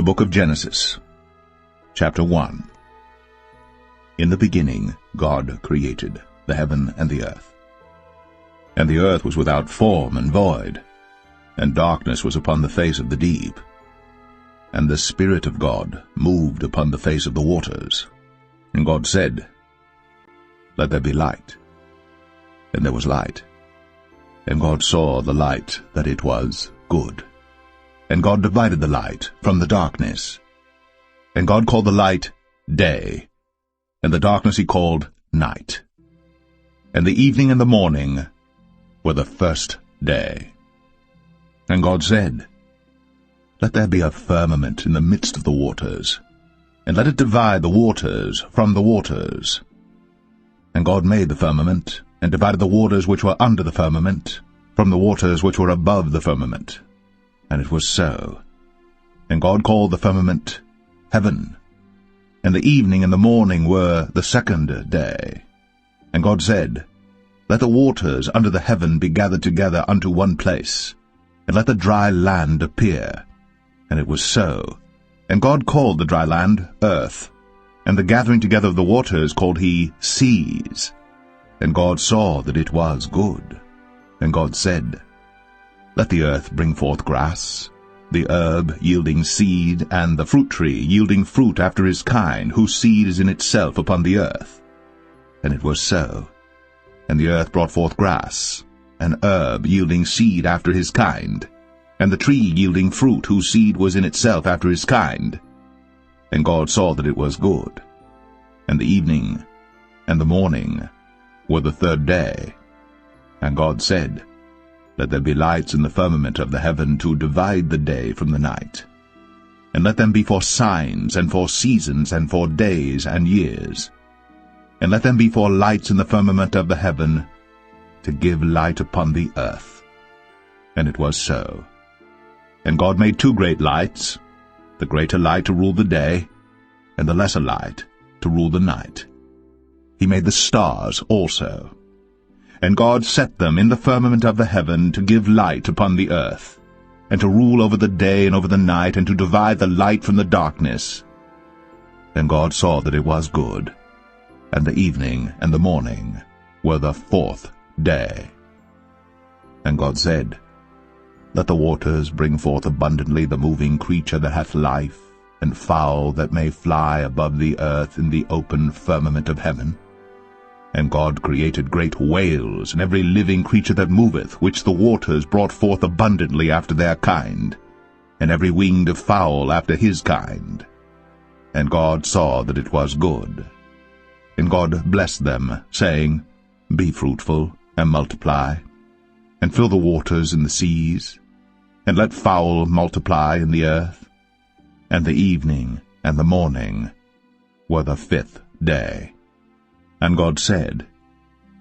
The Book of Genesis, Chapter 1. In the beginning God created the heaven and the earth. And the earth was without form and void, and darkness was upon the face of the deep. And the Spirit of God moved upon the face of the waters. And God said, Let there be light. And there was light. And God saw the light that it was good. And God divided the light from the darkness. And God called the light day, and the darkness he called night. And the evening and the morning were the first day. And God said, Let there be a firmament in the midst of the waters, and let it divide the waters from the waters. And God made the firmament, and divided the waters which were under the firmament from the waters which were above the firmament. And it was so. And God called the firmament heaven. And the evening and the morning were the second day. And God said, Let the waters under the heaven be gathered together unto one place, and let the dry land appear. And it was so. And God called the dry land earth, and the gathering together of the waters called he seas. And God saw that it was good. And God said, Let the earth bring forth grass, the herb yielding seed, and the fruit tree yielding fruit after his kind, whose seed is in itself upon the earth. And it was so. And the earth brought forth grass, an herb yielding seed after his kind, and the tree yielding fruit, whose seed was in itself after his kind. And God saw that it was good. And the evening and the morning were the third day. And God said, Let there be lights in the firmament of the heaven to divide the day from the night. And let them be for signs, and for seasons, and for days and years. And let them be for lights in the firmament of the heaven, to give light upon the earth. And it was so. And God made two great lights, the greater light to rule the day, and the lesser light to rule the night. He made the stars also. And God set them in the firmament of the heaven to give light upon the earth, and to rule over the day and over the night, and to divide the light from the darkness. And God saw that it was good. And the evening and the morning were the fourth day. And God said, Let the waters bring forth abundantly the moving creature that hath life, and fowl that may fly above the earth in the open firmament of heaven. And God created great whales, and every living creature that moveth, which the waters brought forth abundantly after their kind, and every winged fowl after his kind. And God saw that it was good. And God blessed them, saying, Be fruitful, and multiply, and fill the waters in the seas, and let fowl multiply in the earth. And the evening and the morning were the fifth day. And God said,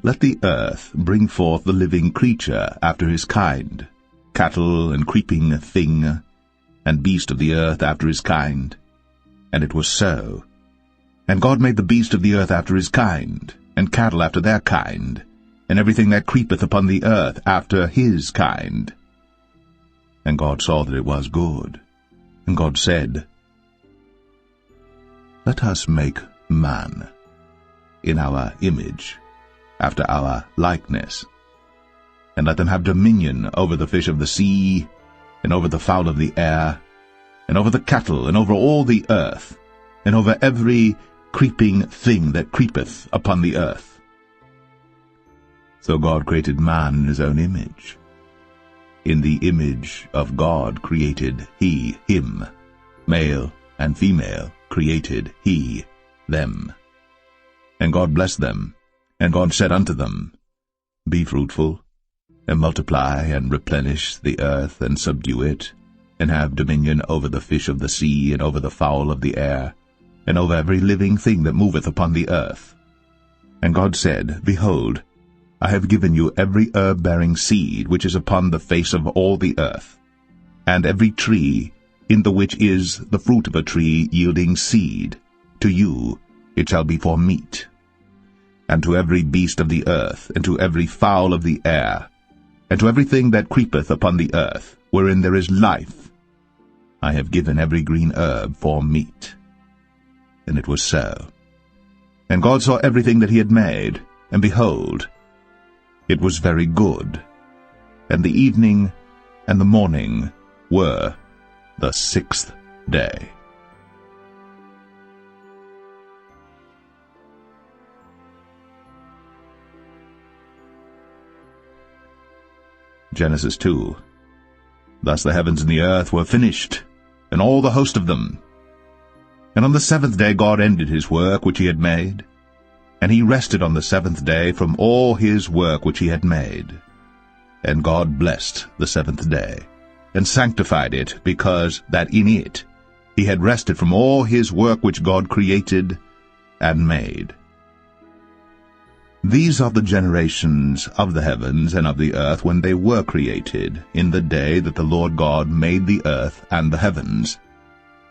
Let the earth bring forth the living creature after his kind, cattle and creeping thing, and beast of the earth after his kind. And it was so. And God made the beast of the earth after his kind, and cattle after their kind, and everything that creepeth upon the earth after his kind. And God saw that it was good. And God said, Let us make man in our image, after our likeness, and let them have dominion over the fish of the sea, and over the fowl of the air, and over the cattle, and over all the earth, and over every creeping thing that creepeth upon the earth. So God created man in his own image. In the image of God created he him, male and female created he them. And God blessed them, and God said unto them, Be fruitful, and multiply, and replenish the earth, and subdue it, and have dominion over the fish of the sea, and over the fowl of the air, and over every living thing that moveth upon the earth. And God said, Behold, I have given you every herb-bearing seed which is upon the face of all the earth, and every tree in the which is the fruit of a tree yielding seed. To you it shall be for meat. And to every beast of the earth, and to every fowl of the air, and to everything that creepeth upon the earth, wherein there is life, I have given every green herb for meat. And it was so. And God saw everything that he had made, and behold, it was very good. And the evening and the morning were the 6th day. Genesis 2. Thus the heavens and the earth were finished, and all the host of them. And on the 7th day God ended his work which he had made, and he rested on the 7th day from all his work which he had made. And God blessed the 7th day, and sanctified it, because that in it he had rested from all his work which God created and made. These are the generations of the heavens and of the earth when they were created, in the day that the Lord God made the earth and the heavens.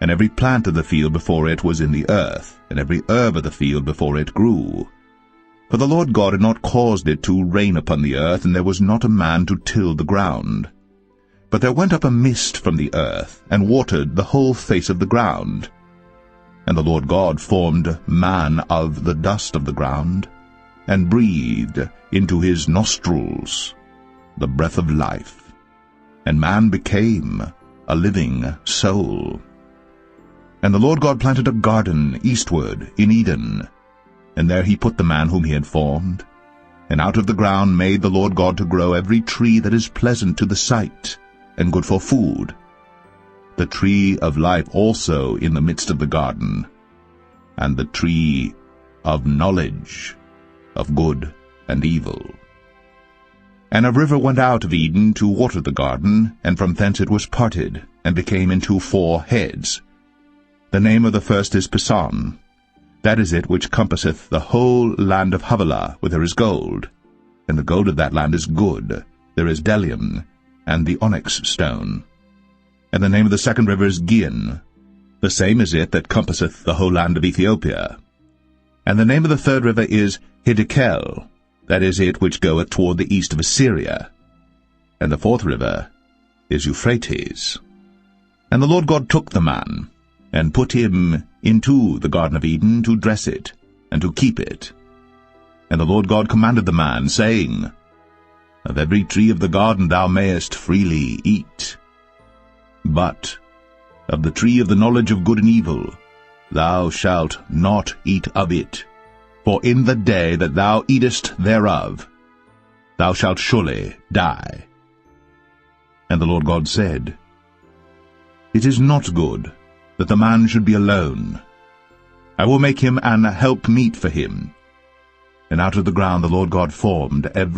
And every plant of the field before it was in the earth, and every herb of the field before it grew. For the Lord God had not caused it to rain upon the earth, and there was not a man to till the ground. But there went up a mist from the earth, and watered the whole face of the ground. And the Lord God formed man of the dust of the ground, and breathed into his nostrils the breath of life, and man became a living soul. And the Lord God planted a garden eastward in Eden, and there he put the man whom he had formed. And out of the ground made the Lord God to grow every tree that is pleasant to the sight, and good for food, the tree of life also in the midst of the garden, and the tree of knowledge of good and evil. And a river went out of Eden to water the garden, and from thence it was parted, and became into 4 heads. The name of the first is Pison. That is it which compasseth the whole land of Havilah, where there is gold. And the gold of that land is good. There is bdellium, and the onyx stone. And the name of the second river is Gihon. The same is it that compasseth the whole land of Ethiopia. And the name of the third river is Hiddekel. That is it which goeth toward the east of Assyria. And the fourth river is Euphrates. And the Lord God took the man, and put him into the Garden of Eden to dress it, and to keep it. And the Lord God commanded the man, saying, Of every tree of the garden thou mayest freely eat, but of the tree of the knowledge of good and evil thou shalt not eat of it. For in the day that thou eatest thereof, thou shalt surely die. And the Lord God said, It is not good that the man should be alone. I will make him an helpmeet for him. And out of the ground the Lord God formed every